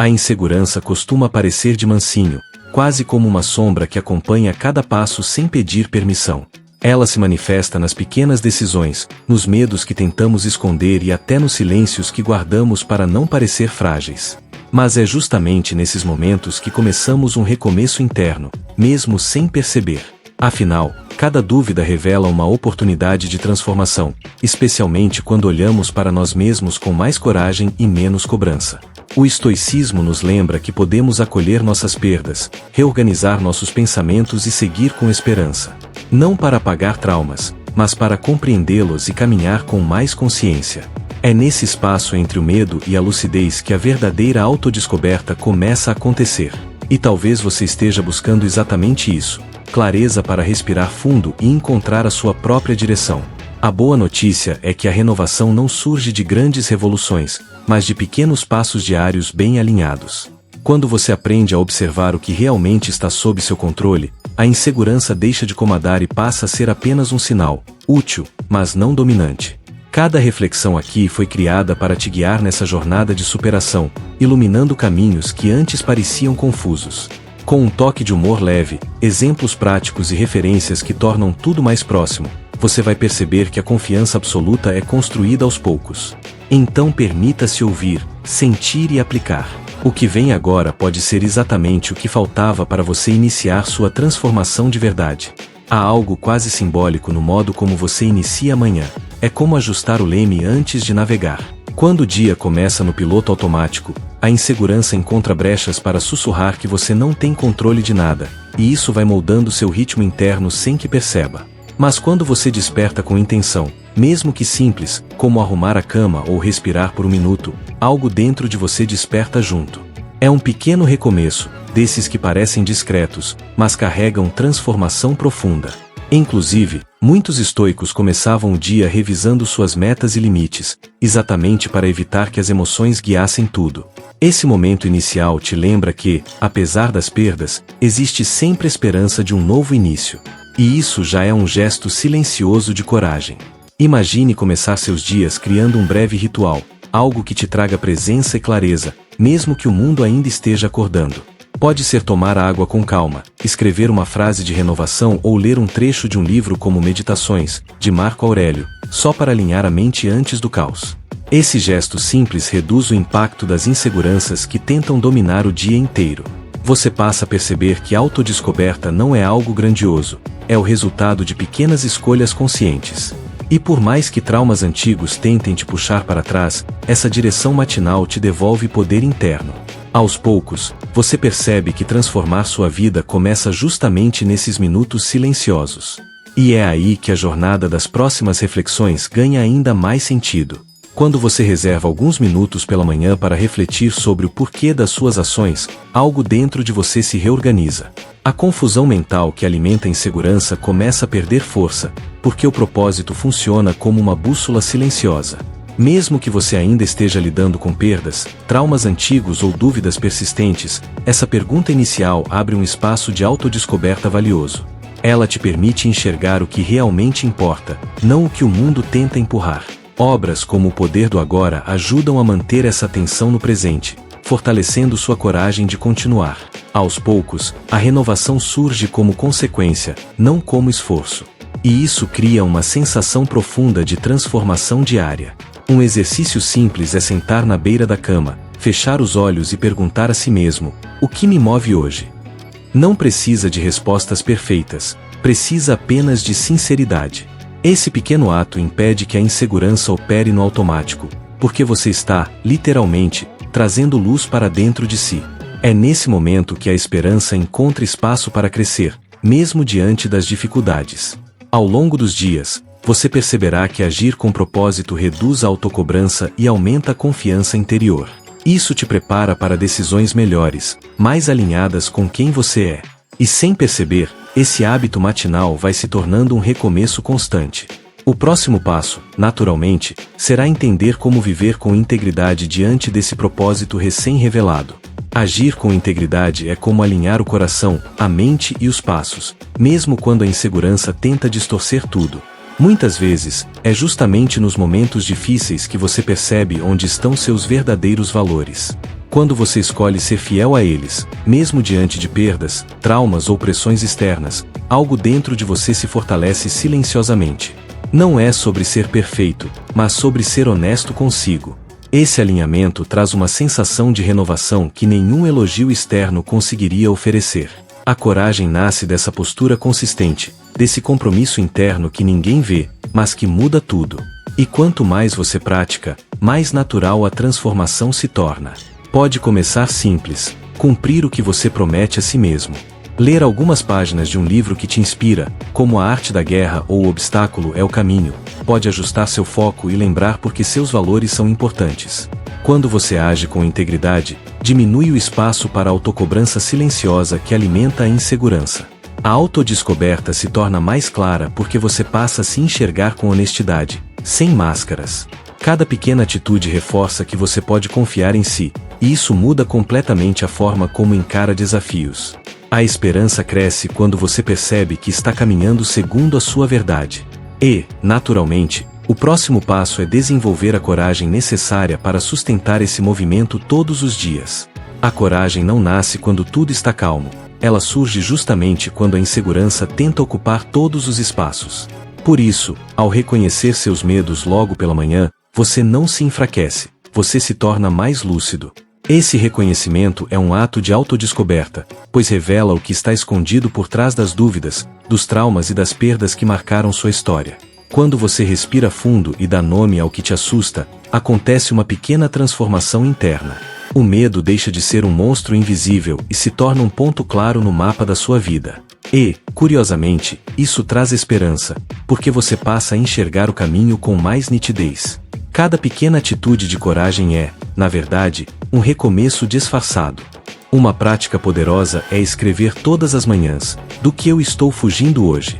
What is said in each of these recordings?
A insegurança costuma aparecer de mansinho, quase como uma sombra que acompanha cada passo sem pedir permissão. Ela se manifesta nas pequenas decisões, nos medos que tentamos esconder e até nos silêncios que guardamos para não parecer frágeis. Mas é justamente nesses momentos que começamos um recomeço interno, mesmo sem perceber. Afinal, cada dúvida revela uma oportunidade de transformação, especialmente quando olhamos para nós mesmos com mais coragem e menos cobrança. O estoicismo nos lembra que podemos acolher nossas perdas, reorganizar nossos pensamentos e seguir com esperança. Não para apagar traumas, mas para compreendê-los e caminhar com mais consciência. É nesse espaço entre o medo e a lucidez que a verdadeira autodescoberta começa a acontecer. E talvez você esteja buscando exatamente isso: clareza para respirar fundo e encontrar a sua própria direção. A boa notícia é que a renovação não surge de grandes revoluções, mas de pequenos passos diários bem alinhados. Quando você aprende a observar o que realmente está sob seu controle, a insegurança deixa de comandar e passa a ser apenas um sinal, útil, mas não dominante. Cada reflexão aqui foi criada para te guiar nessa jornada de superação, iluminando caminhos que antes pareciam confusos. Com um toque de humor leve, exemplos práticos e referências que tornam tudo mais próximo, você vai perceber que a confiança absoluta é construída aos poucos. Então permita-se ouvir, sentir e aplicar. O que vem agora pode ser exatamente o que faltava para você iniciar sua transformação de verdade. Há algo quase simbólico no modo como você inicia a manhã. É como ajustar o leme antes de navegar. Quando o dia começa no piloto automático, a insegurança encontra brechas para sussurrar que você não tem controle de nada, e isso vai moldando seu ritmo interno sem que perceba. Mas quando você desperta com intenção, mesmo que simples, como arrumar a cama ou respirar por um minuto, algo dentro de você desperta junto. É um pequeno recomeço, desses que parecem discretos, mas carregam transformação profunda. Inclusive, muitos estoicos começavam o dia revisando suas metas e limites, exatamente para evitar que as emoções guiassem tudo. Esse momento inicial te lembra que, apesar das perdas, existe sempre esperança de um novo início. E isso já é um gesto silencioso de coragem. Imagine começar seus dias criando um breve ritual, algo que te traga presença e clareza, mesmo que o mundo ainda esteja acordando. Pode ser tomar a água com calma, escrever uma frase de renovação ou ler um trecho de um livro como Meditações, de Marco Aurélio, só para alinhar a mente antes do caos. Esse gesto simples reduz o impacto das inseguranças que tentam dominar o dia inteiro. Você passa a perceber que a autodescoberta não é algo grandioso, é o resultado de pequenas escolhas conscientes. E por mais que traumas antigos tentem te puxar para trás, essa direção matinal te devolve poder interno. Aos poucos, você percebe que transformar sua vida começa justamente nesses minutos silenciosos. E é aí que a jornada das próximas reflexões ganha ainda mais sentido. Quando você reserva alguns minutos pela manhã para refletir sobre o porquê das suas ações, algo dentro de você se reorganiza. A confusão mental que alimenta a insegurança começa a perder força, porque o propósito funciona como uma bússola silenciosa. Mesmo que você ainda esteja lidando com perdas, traumas antigos ou dúvidas persistentes, essa pergunta inicial abre um espaço de autodescoberta valioso. Ela te permite enxergar o que realmente importa, não o que o mundo tenta empurrar. Obras como O Poder do Agora ajudam a manter essa atenção no presente, fortalecendo sua coragem de continuar. Aos poucos, a renovação surge como consequência, não como esforço. E isso cria uma sensação profunda de transformação diária. Um exercício simples é sentar na beira da cama, fechar os olhos e perguntar a si mesmo: o que me move hoje? Não precisa de respostas perfeitas, precisa apenas de sinceridade. Esse pequeno ato impede que a insegurança opere no automático, porque você está, literalmente, trazendo luz para dentro de si. É nesse momento que a esperança encontra espaço para crescer, mesmo diante das dificuldades. Ao longo dos dias, você perceberá que agir com propósito reduz a autocobrança e aumenta a confiança interior. Isso te prepara para decisões melhores, mais alinhadas com quem você é. E sem perceber, esse hábito matinal vai se tornando um recomeço constante. O próximo passo, naturalmente, será entender como viver com integridade diante desse propósito recém-revelado. Agir com integridade é como alinhar o coração, a mente e os passos, mesmo quando a insegurança tenta distorcer tudo. Muitas vezes, é justamente nos momentos difíceis que você percebe onde estão seus verdadeiros valores. Quando você escolhe ser fiel a eles, mesmo diante de perdas, traumas ou pressões externas, algo dentro de você se fortalece silenciosamente. Não é sobre ser perfeito, mas sobre ser honesto consigo. Esse alinhamento traz uma sensação de renovação que nenhum elogio externo conseguiria oferecer. A coragem nasce dessa postura consistente, desse compromisso interno que ninguém vê, mas que muda tudo. E quanto mais você pratica, mais natural a transformação se torna. Pode começar simples, cumprir o que você promete a si mesmo. Ler algumas páginas de um livro que te inspira, como A Arte da Guerra ou O Obstáculo é o Caminho, pode ajustar seu foco e lembrar por que seus valores são importantes. Quando você age com integridade, diminui o espaço para a autocobrança silenciosa que alimenta a insegurança. A autodescoberta se torna mais clara porque você passa a se enxergar com honestidade, sem máscaras. Cada pequena atitude reforça que você pode confiar em si, e isso muda completamente a forma como encara desafios. A esperança cresce quando você percebe que está caminhando segundo a sua verdade. E, naturalmente, o próximo passo é desenvolver a coragem necessária para sustentar esse movimento todos os dias. A coragem não nasce quando tudo está calmo, ela surge justamente quando a insegurança tenta ocupar todos os espaços. Por isso, ao reconhecer seus medos logo pela manhã, você não se enfraquece, você se torna mais lúcido. Esse reconhecimento é um ato de autodescoberta, pois revela o que está escondido por trás das dúvidas, dos traumas e das perdas que marcaram sua história. Quando você respira fundo e dá nome ao que te assusta, acontece uma pequena transformação interna. O medo deixa de ser um monstro invisível e se torna um ponto claro no mapa da sua vida. E, curiosamente, isso traz esperança, porque você passa a enxergar o caminho com mais nitidez. Cada pequena atitude de coragem é, na verdade, um recomeço disfarçado. Uma prática poderosa é escrever todas as manhãs: do que eu estou fugindo hoje.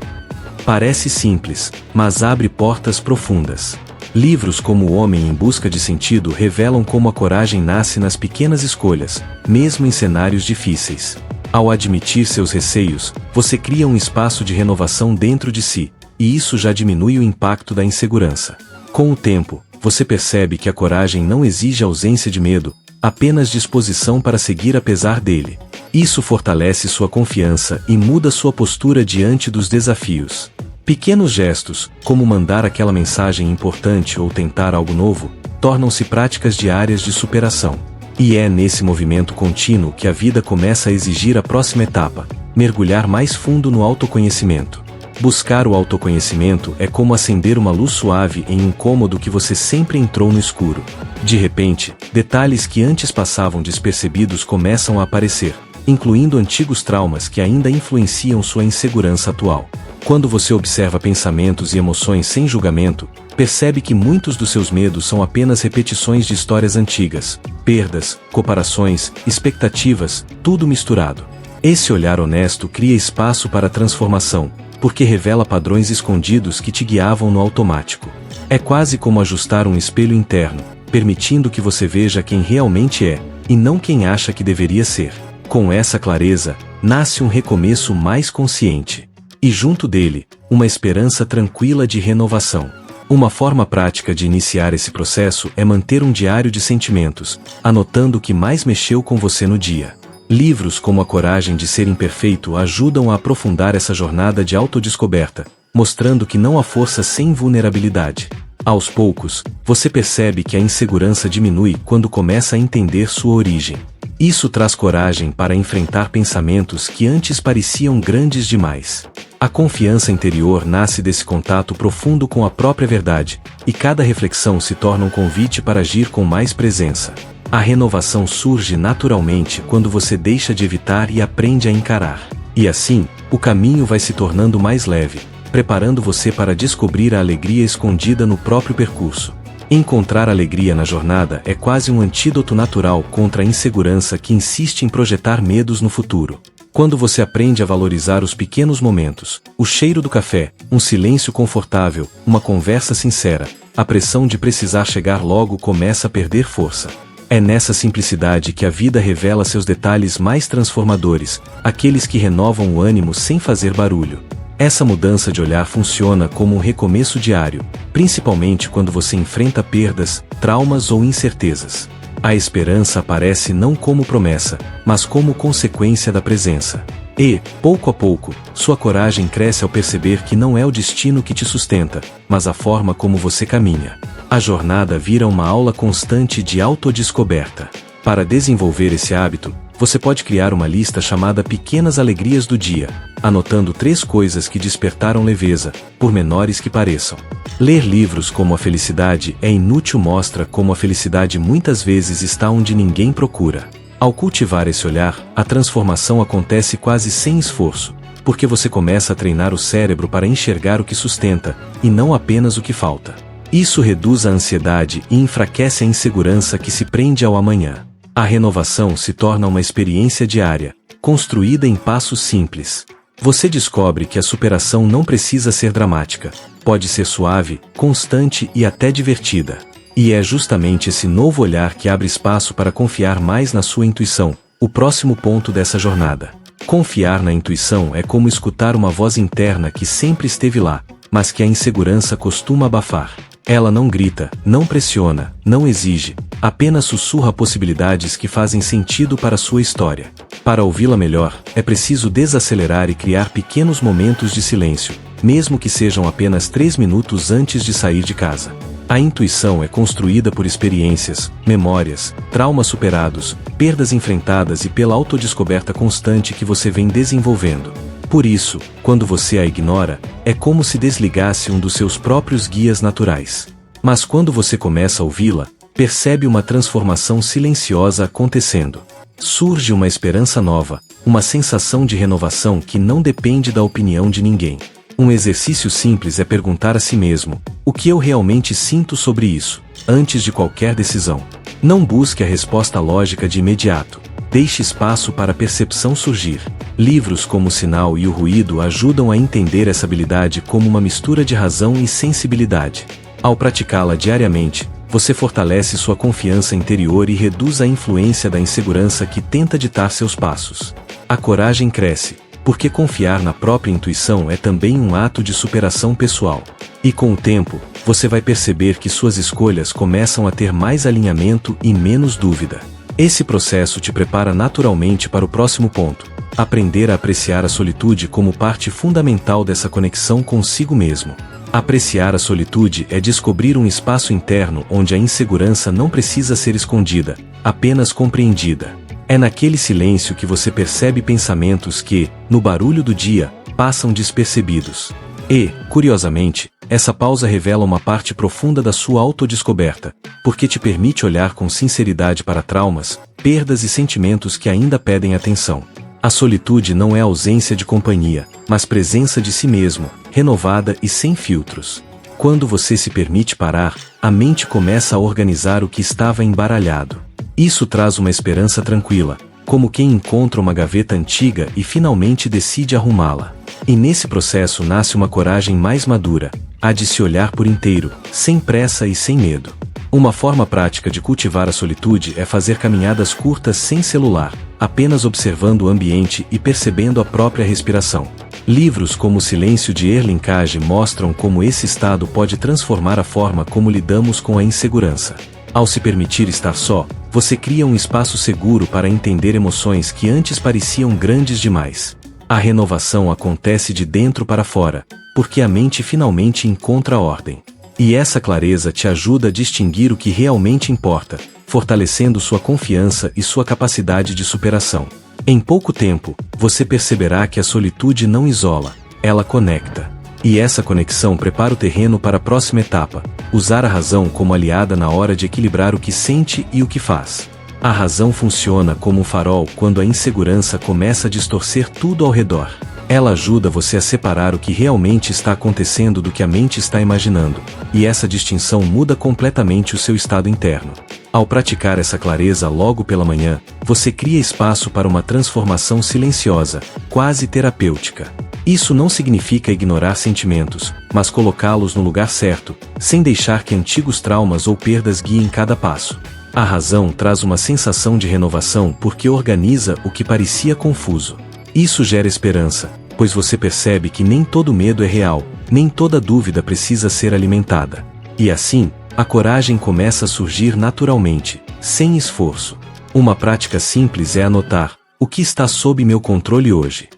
Parece simples, mas abre portas profundas. Livros como O Homem em Busca de Sentido revelam como a coragem nasce nas pequenas escolhas, mesmo em cenários difíceis. Ao admitir seus receios, você cria um espaço de renovação dentro de si, e isso já diminui o impacto da insegurança. Com o tempo, você percebe que a coragem não exige ausência de medo, apenas disposição para seguir apesar dele. Isso fortalece sua confiança e muda sua postura diante dos desafios. Pequenos gestos, como mandar aquela mensagem importante ou tentar algo novo, tornam-se práticas diárias de superação. E é nesse movimento contínuo que a vida começa a exigir a próxima etapa: mergulhar mais fundo no autoconhecimento. Buscar o autoconhecimento é como acender uma luz suave em um cômodo que você sempre entrou no escuro. De repente, detalhes que antes passavam despercebidos começam a aparecer, incluindo antigos traumas que ainda influenciam sua insegurança atual. Quando você observa pensamentos e emoções sem julgamento, percebe que muitos dos seus medos são apenas repetições de histórias antigas, perdas, comparações, expectativas, tudo misturado. Esse olhar honesto cria espaço para a transformação, porque revela padrões escondidos que te guiavam no automático. É quase como ajustar um espelho interno, permitindo que você veja quem realmente é, e não quem acha que deveria ser. Com essa clareza, nasce um recomeço mais consciente. E junto dele, uma esperança tranquila de renovação. Uma forma prática de iniciar esse processo é manter um diário de sentimentos, anotando o que mais mexeu com você no dia. Livros como A Coragem de Ser Imperfeito ajudam a aprofundar essa jornada de autodescoberta, mostrando que não há força sem vulnerabilidade. Aos poucos, você percebe que a insegurança diminui quando começa a entender sua origem. Isso traz coragem para enfrentar pensamentos que antes pareciam grandes demais. A confiança interior nasce desse contato profundo com a própria verdade, e cada reflexão se torna um convite para agir com mais presença. A renovação surge naturalmente quando você deixa de evitar e aprende a encarar. E assim, o caminho vai se tornando mais leve, preparando você para descobrir a alegria escondida no próprio percurso. Encontrar alegria na jornada é quase um antídoto natural contra a insegurança que insiste em projetar medos no futuro. Quando você aprende a valorizar os pequenos momentos, o cheiro do café, um silêncio confortável, uma conversa sincera, a pressão de precisar chegar logo começa a perder força. É nessa simplicidade que a vida revela seus detalhes mais transformadores, aqueles que renovam o ânimo sem fazer barulho. Essa mudança de olhar funciona como um recomeço diário, principalmente quando você enfrenta perdas, traumas ou incertezas. A esperança aparece não como promessa, mas como consequência da presença. E, pouco a pouco, sua coragem cresce ao perceber que não é o destino que te sustenta, mas a forma como você caminha. A jornada vira uma aula constante de autodescoberta. Para desenvolver esse hábito, você pode criar uma lista chamada Pequenas Alegrias do Dia, anotando 3 coisas que despertaram leveza, por menores que pareçam. Ler livros como A Felicidade é Inútil mostra como a felicidade muitas vezes está onde ninguém procura. Ao cultivar esse olhar, a transformação acontece quase sem esforço, porque você começa a treinar o cérebro para enxergar o que sustenta, e não apenas o que falta. Isso reduz a ansiedade e enfraquece a insegurança que se prende ao amanhã. A renovação se torna uma experiência diária, construída em passos simples. Você descobre que a superação não precisa ser dramática, pode ser suave, constante e até divertida. E é justamente esse novo olhar que abre espaço para confiar mais na sua intuição, o próximo ponto dessa jornada. Confiar na intuição é como escutar uma voz interna que sempre esteve lá, mas que a insegurança costuma abafar. Ela não grita, não pressiona, não exige, apenas sussurra possibilidades que fazem sentido para sua história. Para ouvi-la melhor, é preciso desacelerar e criar pequenos momentos de silêncio, mesmo que sejam apenas 3 minutos antes de sair de casa. A intuição é construída por experiências, memórias, traumas superados, perdas enfrentadas e pela autodescoberta constante que você vem desenvolvendo. Por isso, quando você a ignora, é como se desligasse um dos seus próprios guias naturais. Mas quando você começa a ouvi-la, percebe uma transformação silenciosa acontecendo. Surge uma esperança nova, uma sensação de renovação que não depende da opinião de ninguém. Um exercício simples é perguntar a si mesmo: o que eu realmente sinto sobre isso, antes de qualquer decisão. Não busque a resposta lógica de imediato. Deixe espaço para a percepção surgir. Livros como O Sinal e o Ruído ajudam a entender essa habilidade como uma mistura de razão e sensibilidade. Ao praticá-la diariamente, você fortalece sua confiança interior e reduz a influência da insegurança que tenta ditar seus passos. A coragem cresce, porque confiar na própria intuição é também um ato de superação pessoal. E com o tempo, você vai perceber que suas escolhas começam a ter mais alinhamento e menos dúvida. Esse processo te prepara naturalmente para o próximo ponto: aprender a apreciar a solitude como parte fundamental dessa conexão consigo mesmo. Apreciar a solitude é descobrir um espaço interno onde a insegurança não precisa ser escondida, apenas compreendida. É naquele silêncio que você percebe pensamentos que, no barulho do dia, passam despercebidos. E, curiosamente, essa pausa revela uma parte profunda da sua autodescoberta, porque te permite olhar com sinceridade para traumas, perdas e sentimentos que ainda pedem atenção. A solitude não é ausência de companhia, mas presença de si mesmo, renovada e sem filtros. Quando você se permite parar, a mente começa a organizar o que estava embaralhado. Isso traz uma esperança tranquila, como quem encontra uma gaveta antiga e finalmente decide arrumá-la. E nesse processo nasce uma coragem mais madura, a de se olhar por inteiro, sem pressa e sem medo. Uma forma prática de cultivar a solitude é fazer caminhadas curtas sem celular, apenas observando o ambiente e percebendo a própria respiração. Livros como O Silêncio de Erling Kage mostram como esse estado pode transformar a forma como lidamos com a insegurança. Ao se permitir estar só, você cria um espaço seguro para entender emoções que antes pareciam grandes demais. A renovação acontece de dentro para fora, porque a mente finalmente encontra ordem. E essa clareza te ajuda a distinguir o que realmente importa, fortalecendo sua confiança e sua capacidade de superação. Em pouco tempo, você perceberá que a solitude não isola, ela conecta. E essa conexão prepara o terreno para a próxima etapa: usar a razão como aliada na hora de equilibrar o que sente e o que faz. A razão funciona como um farol quando a insegurança começa a distorcer tudo ao redor. Ela ajuda você a separar o que realmente está acontecendo do que a mente está imaginando, e essa distinção muda completamente o seu estado interno. Ao praticar essa clareza logo pela manhã, você cria espaço para uma transformação silenciosa, quase terapêutica. Isso não significa ignorar sentimentos, mas colocá-los no lugar certo, sem deixar que antigos traumas ou perdas guiem cada passo. A razão traz uma sensação de renovação porque organiza o que parecia confuso. Isso gera esperança, pois você percebe que nem todo medo é real, nem toda dúvida precisa ser alimentada. E assim, a coragem começa a surgir naturalmente, sem esforço. Uma prática simples é anotar: o que está sob meu controle hoje?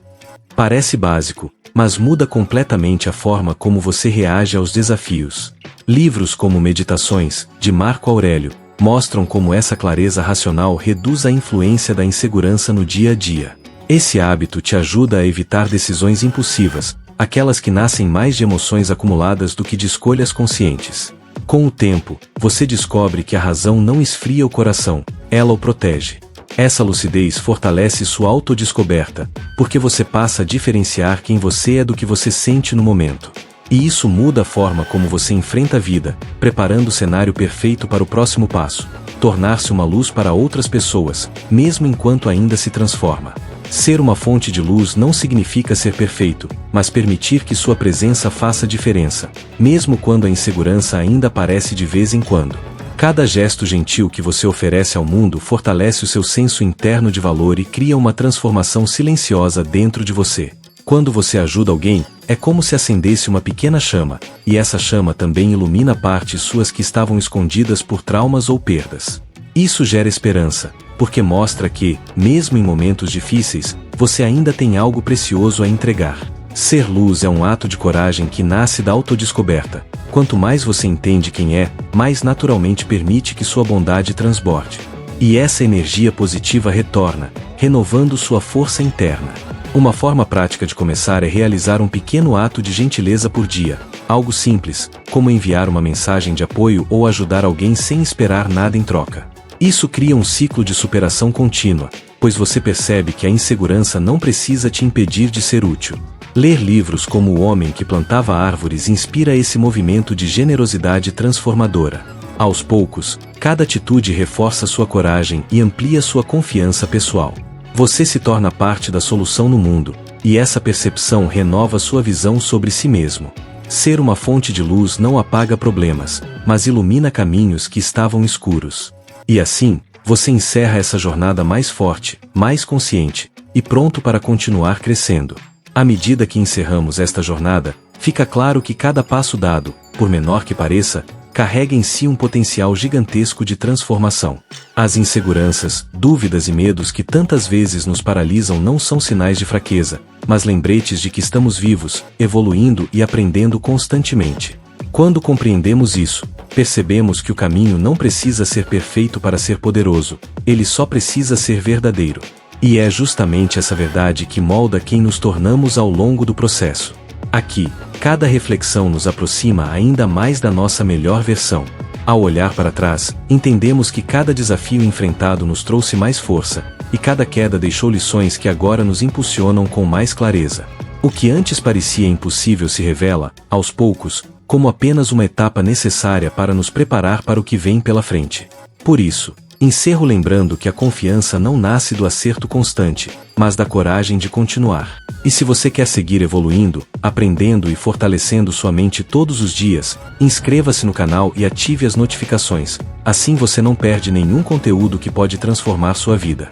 Parece básico, mas muda completamente a forma como você reage aos desafios. Livros como Meditações, de Marco Aurélio, mostram como essa clareza racional reduz a influência da insegurança no dia a dia. Esse hábito te ajuda a evitar decisões impulsivas, aquelas que nascem mais de emoções acumuladas do que de escolhas conscientes. Com o tempo, você descobre que a razão não esfria o coração, ela o protege. Essa lucidez fortalece sua autodescoberta, porque você passa a diferenciar quem você é do que você sente no momento. E isso muda a forma como você enfrenta a vida, preparando o cenário perfeito para o próximo passo: tornar-se uma luz para outras pessoas, mesmo enquanto ainda se transforma. Ser uma fonte de luz não significa ser perfeito, mas permitir que sua presença faça diferença, mesmo quando a insegurança ainda aparece de vez em quando. Cada gesto gentil que você oferece ao mundo fortalece o seu senso interno de valor e cria uma transformação silenciosa dentro de você. Quando você ajuda alguém, é como se acendesse uma pequena chama, e essa chama também ilumina partes suas que estavam escondidas por traumas ou perdas. Isso gera esperança, porque mostra que, mesmo em momentos difíceis, você ainda tem algo precioso a entregar. Ser luz é um ato de coragem que nasce da autodescoberta. Quanto mais você entende quem é, mais naturalmente permite que sua bondade transborde. E essa energia positiva retorna, renovando sua força interna. Uma forma prática de começar é realizar um pequeno ato de gentileza por dia, algo simples, como enviar uma mensagem de apoio ou ajudar alguém sem esperar nada em troca. Isso cria um ciclo de superação contínua, pois você percebe que a insegurança não precisa te impedir de ser útil. Ler livros como O Homem que Plantava Árvores inspira esse movimento de generosidade transformadora. Aos poucos, cada atitude reforça sua coragem e amplia sua confiança pessoal. Você se torna parte da solução no mundo, e essa percepção renova sua visão sobre si mesmo. Ser uma fonte de luz não apaga problemas, mas ilumina caminhos que estavam escuros. E assim, você encerra essa jornada mais forte, mais consciente, e pronto para continuar crescendo. À medida que encerramos esta jornada, fica claro que cada passo dado, por menor que pareça, carrega em si um potencial gigantesco de transformação. As inseguranças, dúvidas e medos que tantas vezes nos paralisam não são sinais de fraqueza, mas lembretes de que estamos vivos, evoluindo e aprendendo constantemente. Quando compreendemos isso, percebemos que o caminho não precisa ser perfeito para ser poderoso, ele só precisa ser verdadeiro. E é justamente essa verdade que molda quem nos tornamos ao longo do processo. Aqui, cada reflexão nos aproxima ainda mais da nossa melhor versão. Ao olhar para trás, entendemos que cada desafio enfrentado nos trouxe mais força, e cada queda deixou lições que agora nos impulsionam com mais clareza. O que antes parecia impossível se revela, aos poucos, como apenas uma etapa necessária para nos preparar para o que vem pela frente. Por isso, encerro lembrando que a confiança não nasce do acerto constante, mas da coragem de continuar. E se você quer seguir evoluindo, aprendendo e fortalecendo sua mente todos os dias, inscreva-se no canal e ative as notificações, assim você não perde nenhum conteúdo que pode transformar sua vida.